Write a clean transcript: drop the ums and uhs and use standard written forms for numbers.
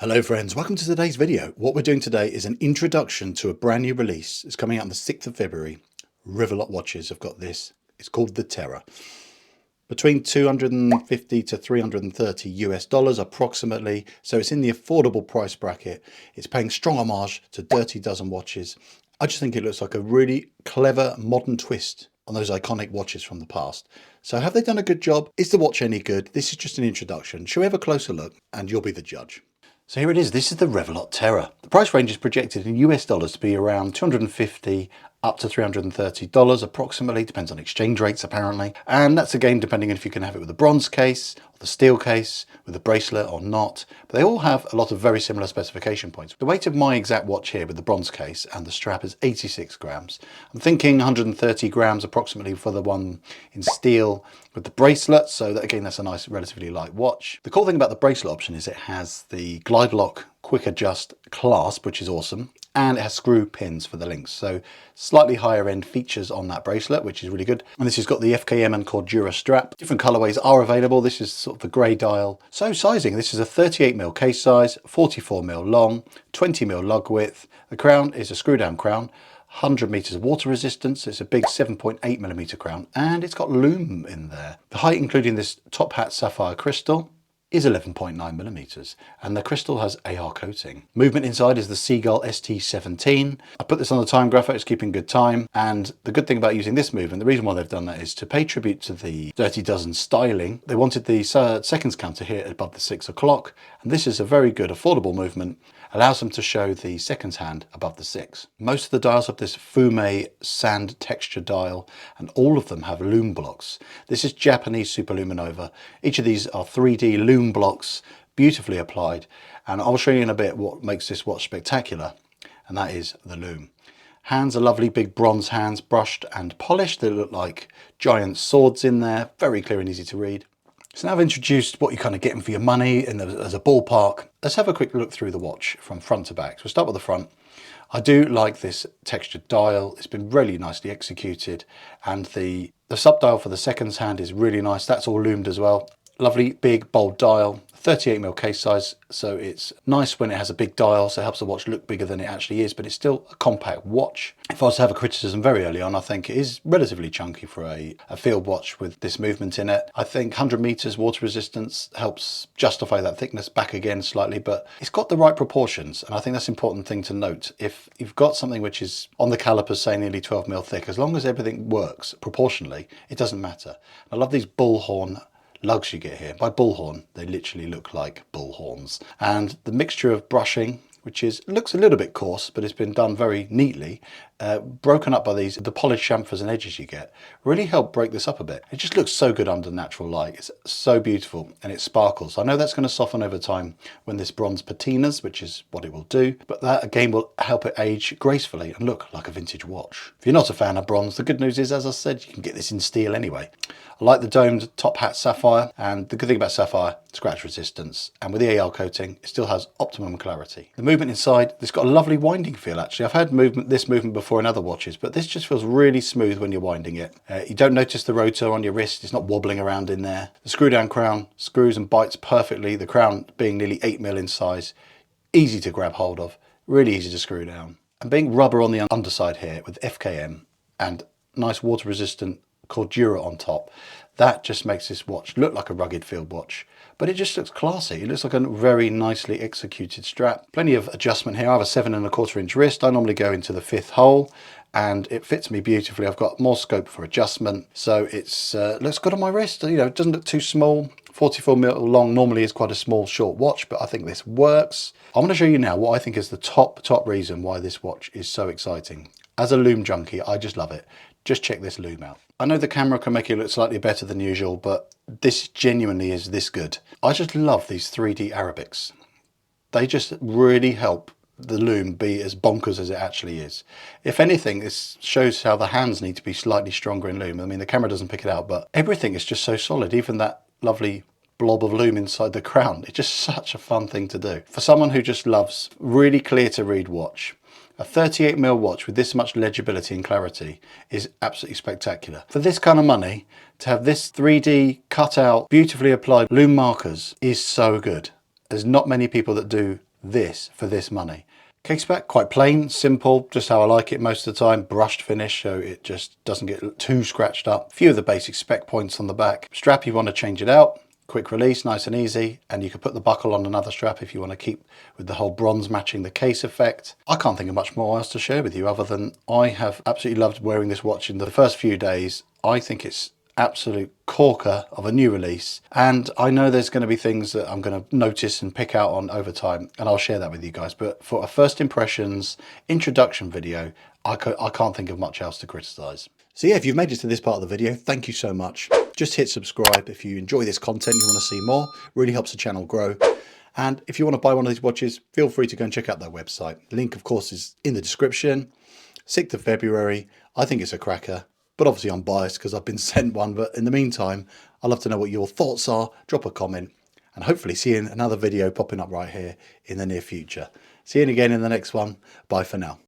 Hello friends, welcome to today's video. What we're doing today is an introduction to a brand new release. It's coming out on the 6th of February. Revelot watches have got this. It's called the Terra. Between 250 to 330 US dollars approximately. So it's in the affordable price bracket. It's paying strong homage to Dirty Dozen watches. I just think it looks like a really clever modern twist on those iconic watches from the past. So have they done a good job? Is the watch any good? This is just an introduction. Shall we have a closer look and you'll be the judge. So here it is. This is the Revelot Terra. The price range is projected in US dollars to be around 250 up to $330 approximately, depends on exchange rates apparently. And that's again depending on if you can have it with a bronze case, or the steel case, with a bracelet or not. But they all have a lot of very similar specification points. The weight of my exact watch here with the bronze case and the strap is 86 grams. I'm thinking 130 grams approximately for the one in steel with the bracelet. So that, again, that's a nice relatively light watch. The cool thing about the bracelet option is it has the glide lock quick adjust clasp, which is awesome. And it has screw pins for the links. So slightly higher end features on that bracelet, which is really good. And this has got the FKM and Cordura strap. Different colorways are available. This is sort of the gray dial. So sizing, this is a 38mm case size, 44mm long, 20mm lug width. The crown is a screw down crown. 100 meters of water resistance. It's a big 7.8mm crown and it's got Lume in there. The height, including this top hat sapphire crystal, is 11.9mm and the crystal has AR coating. Movement inside is the Seagull ST17. I put this on the time grapher, it's keeping good time, and the good thing about using this movement, the reason why they've done that is to pay tribute to the Dirty Dozen styling. They wanted the seconds counter here above the 6 o'clock, and this is a very good affordable movement, allows them to show the seconds hand above the 6. Most of the dials have this fume sand texture dial and all of them have lume blocks. This is Japanese Superluminova. Each of these are 3D lume blocks, beautifully applied, and I'll show you in a bit what makes this watch spectacular, and that is the lume. Hands are lovely, big bronze hands, brushed and polished. They look like giant swords in there, very clear and easy to read. So now I've introduced what you're kind of getting for your money and as a ballpark. Let's have a quick look through the watch from front to back. So we'll start with the front. I do like this textured dial. It's been really nicely executed, and the sub-dial for the seconds hand is really nice. That's all loomed as well. Lovely, big, bold dial. 38mm case size, so it's nice when it has a big dial, so it helps the watch look bigger than it actually is, but it's still a compact watch. If I was to have a criticism very early on, I think it is relatively chunky for a field watch with this movement in it. I think 100 meters water resistance helps justify that thickness back again slightly, but it's got the right proportions, and I think that's an important thing to note. If you've got something which is on the calipers, say nearly 12mm thick, as long as everything works proportionally, it doesn't matter. I love these bullhorn lugs you get here. By bullhorn, they literally look like bullhorns. And the mixture of brushing, which looks a little bit coarse, but it's been done very neatly, broken up by the polished chamfers and edges you get, really help break this up a bit. It just looks so good under natural light. It's so beautiful and it sparkles. I know that's going to soften over time when this bronze patinas, which is what it will do, but that again will help it age gracefully and look like a vintage watch. If you're not a fan of bronze, the good news is, as I said, you can get this in steel anyway. I like the domed top hat sapphire, and the good thing about sapphire, scratch resistance, and with the AR coating, it still has optimum clarity. The movement inside, it's got a lovely winding feel actually. I've had this movement before in other watches, but this just feels really smooth when you're winding it. You don't notice the rotor on your wrist, it's not wobbling around in there. The screw down crown screws and bites perfectly, the crown being nearly 8mm in size, easy to grab hold of, really easy to screw down. And being rubber on the underside here with FKM and nice water resistant Cordura on top, that just makes this watch look like a rugged field watch, but it just looks classy. It looks like a very nicely executed strap. Plenty of adjustment here. I have a 7¼ inch wrist. I normally go into the 5th hole and it fits me beautifully. I've got more scope for adjustment, so it's looks good on my wrist. You know, it doesn't look too small. 44mm long normally is quite a small short watch, but I think this works. I'm going to show you now what I think is the top reason why this watch is so exciting. As a lume junkie, I just love it. Just check this lume out. I know the camera can make it look slightly better than usual, but this genuinely is this good. I just love these 3D Arabics. They just really help the lume be as bonkers as it actually is. If anything, this shows how the hands need to be slightly stronger in lume. I mean, the camera doesn't pick it out, but everything is just so solid. Even that lovely blob of lume inside the crown. It's just such a fun thing to do. For someone who just loves really clear to read watch, a 38mm watch with this much legibility and clarity is absolutely spectacular. For this kind of money, to have this 3D cut out, beautifully applied lume markers is so good. There's not many people that do this for this money. Case back, quite plain, simple, just how I like it most of the time. Brushed finish, so it just doesn't get too scratched up. A few of the basic spec points on the back. Strap, you want to change it out. Quick release, nice and easy. And you can put the buckle on another strap if you want to keep with the whole bronze matching the case effect. I can't think of much more else to share with you other than I have absolutely loved wearing this watch in the first few days. I think it's absolute corker of a new release, and I know there's going to be things that I'm going to notice and pick out on over time, and I'll share that with you guys. But for a first impressions introduction video, I can't think of much else to criticize. So yeah, if you've made it to this part of the video, thank you so much. Just hit subscribe if you enjoy this content, you want to see more. Really helps the channel grow. And if you want to buy one of these watches, feel free to go and check out their website. Link, of course, is in the description. 6th of February. I think it's a cracker. But obviously I'm biased because I've been sent one. But in the meantime, I'd love to know what your thoughts are. Drop a comment and hopefully see you in another video popping up right here in the near future. See you again in the next one. Bye for now.